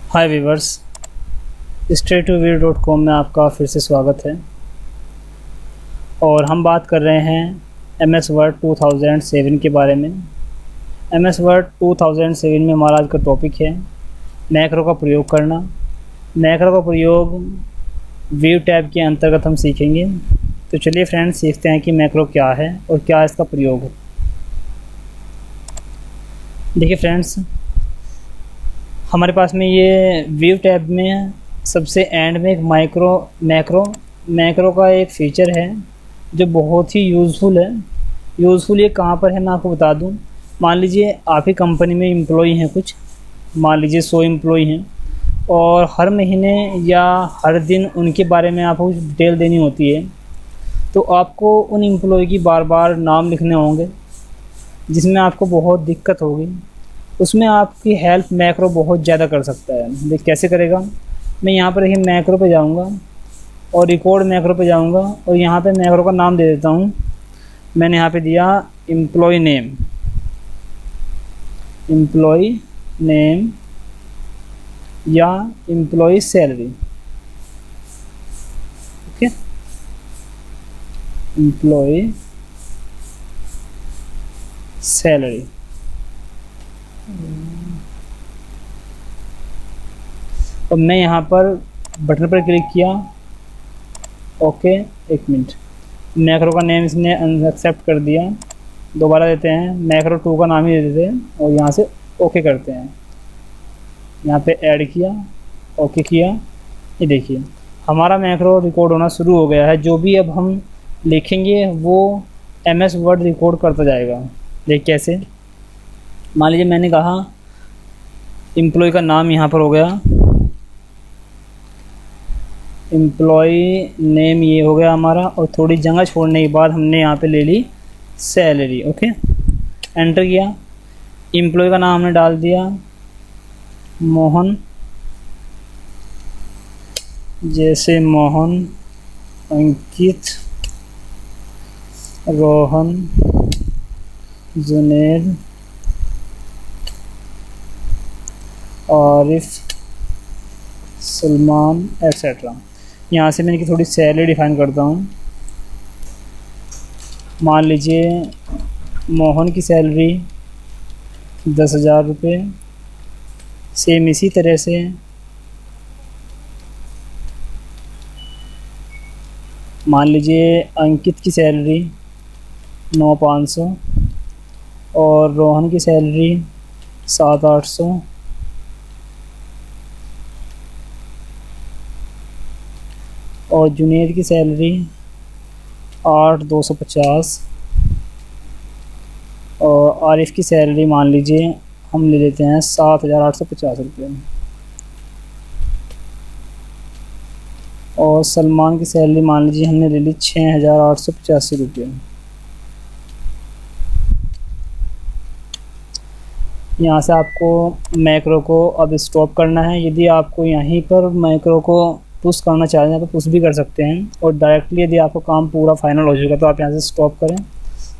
हाय viewers, StrayToView.com में आपका फिर से स्वागत है। और हम बात कर रहे हैं MS Word 2007 के बारे में। MS Word 2007 में हमारा आज का टॉपिक है मैक्रो का प्रयोग करना। मैक्रो का प्रयोग व्यू टैब के अंतर्गत हम सीखेंगे। तो चलिए फ्रेंड्स, सीखते हैं कि मैक्रो क्या है और क्या इसका प्रयोग है। देखिए फ्रेंड्स, हमारे पास में ये व्यू टैब में सबसे एंड में एक मैक्रो का एक फ़ीचर है जो बहुत ही यूज़फुल है। यूज़फुल ये कहाँ पर है मैं आपको बता दूँ। मान लीजिए आप ही कंपनी में एम्प्लॉई हैं, कुछ मान लीजिए 100 एम्प्लॉई हैं, और हर महीने या हर दिन उनके बारे में आपको कुछ डिटेल देनी होती है। तो आपको उन एम्प्लॉय की बार बार नाम लिखने होंगे, जिसमें आपको बहुत दिक्कत होगी। उसमें आपकी हेल्प मैक्रो बहुत ज़्यादा कर सकता है। देख कैसे करेगा। मैं यहाँ पर देखिए मैक्रो पे जाऊँगा और रिकॉर्ड मैक्रो पे जाऊँगा और यहाँ पे मैक्रो का नाम दे देता हूँ। मैंने यहाँ पे दिया एम्प्लॉय नेम या employee salary. Okay, employee salary. और मैं यहाँ पर बटन पर क्लिक किया। ओके, एक मिनट, मैक्रो का नेम इसने एक्सेप्ट कर दिया। दोबारा देते हैं, मैक्रो 2 का नाम ही दे देते हैं और यहाँ से ओके करते हैं। यहाँ पे ऐड किया, ओके किया। ये देखिए हमारा मैक्रो रिकॉर्ड होना शुरू हो गया है। जो भी अब हम लिखेंगे वो MS वर्ड रिकॉर्ड करता जाएगा। देख कैसे। मान लीजिए मैंने कहा एम्प्लॉय का नाम यहाँ पर हो गया, एम्प्लॉय नेम ये हो गया हमारा, और थोड़ी जगह छोड़ने के बाद हमने यहाँ पे ले ली सैलरी। ओके, एंटर किया। एम्प्लॉय का नाम हमने डाल दिया मोहन, जैसे मोहन, अंकित, रोहन, जुनेद, आरिफ, सलमान, एक्सेट्रा। यहाँ से मैंने थोड़ी सैलरी डिफाइन करता हूँ। मान लीजिए मोहन की सैलरी 10,000 रुपये। सेम इसी तरह से मान लीजिए अंकित की सैलरी 9,500 और रोहन की सैलरी 7,800 और जुनेद की सैलरी 8,250 और आरिफ की सैलरी मान लीजिए हम ले लेते हैं 7,850 रुपये और सलमान की सैलरी मान लीजिए हमने ले ली 6,885 रुपये। यहाँ से आपको मैक्रो को अब स्टॉप करना है। यदि आपको यहीं पर मैक्रो को पुश करना चाहते हैं तो पुश भी कर सकते हैं, और डायरेक्टली यदि आपका काम पूरा फाइनल हो चुका तो आप यहाँ से स्टॉप करें।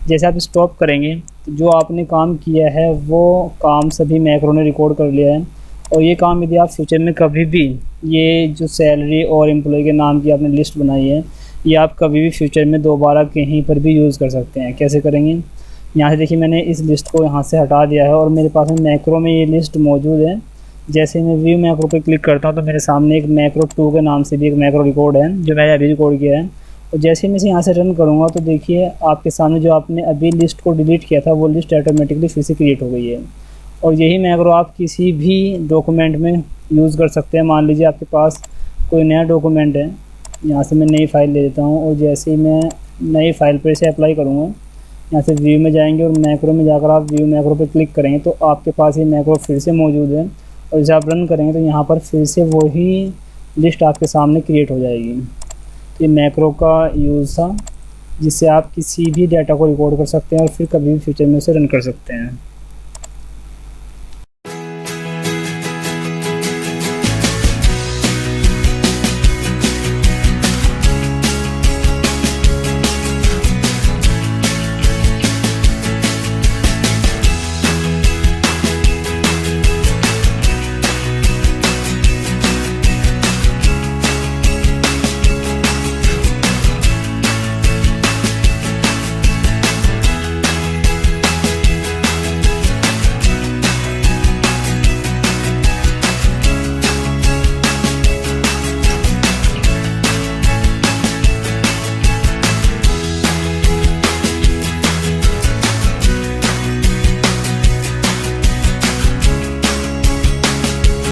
जैसे आप स्टॉप करेंगे तो जो आपने काम किया है वो काम सभी मैक्रो ने रिकॉर्ड कर लिया है। और ये काम यदि आप फ्यूचर में कभी भी, ये जो सैलरी और एम्प्लॉय के नाम की आपने लिस्ट बनाई है, ये आप कभी भी फ्यूचर में दोबारा कहीं पर भी यूज़ कर सकते हैं। कैसे करेंगे, यहाँ से देखिए मैंने इस लिस्ट को यहाँ से हटा दिया है और मेरे पास में मैक्रो में ये लिस्ट मौजूद है। जैसे मैं व्यू मैक्रो पे क्लिक करता हूँ तो मेरे सामने एक मैक्रो 2 के नाम से भी एक मैक्रो रिकॉर्ड है जो मैंने अभी रिकॉर्ड किया है। और जैसे मैं इसे यहाँ से रन करूँगा तो देखिए आपके सामने जो आपने अभी लिस्ट को डिलीट किया था वो लिस्ट ऑटोमेटिकली फिर से क्रिएट हो गई है। और यही मैक्रो आप किसी भी डॉक्यूमेंट में यूज़ कर सकते हैं। मान लीजिए आपके पास कोई नया डॉक्यूमेंट है, यहाँ से मैं नई फाइल ले लेता हूँ और जैसे ही मैं नई फाइल पर इसे अप्लाई करूँगा, यहाँ से व्यू में जाएंगे और मैक्रो में जाकर आप व्यू मैक्रो पे क्लिक करेंगे तो आपके पास ये मैक्रो फिर से मौजूद है। और जब आप रन करेंगे तो यहाँ पर फिर से वही लिस्ट आपके सामने क्रिएट हो जाएगी। तो ये मैक्रो का यूज़ था जिससे आप किसी भी डाटा को रिकॉर्ड कर सकते हैं और फिर कभी भी फ्यूचर में उसे रन कर सकते हैं।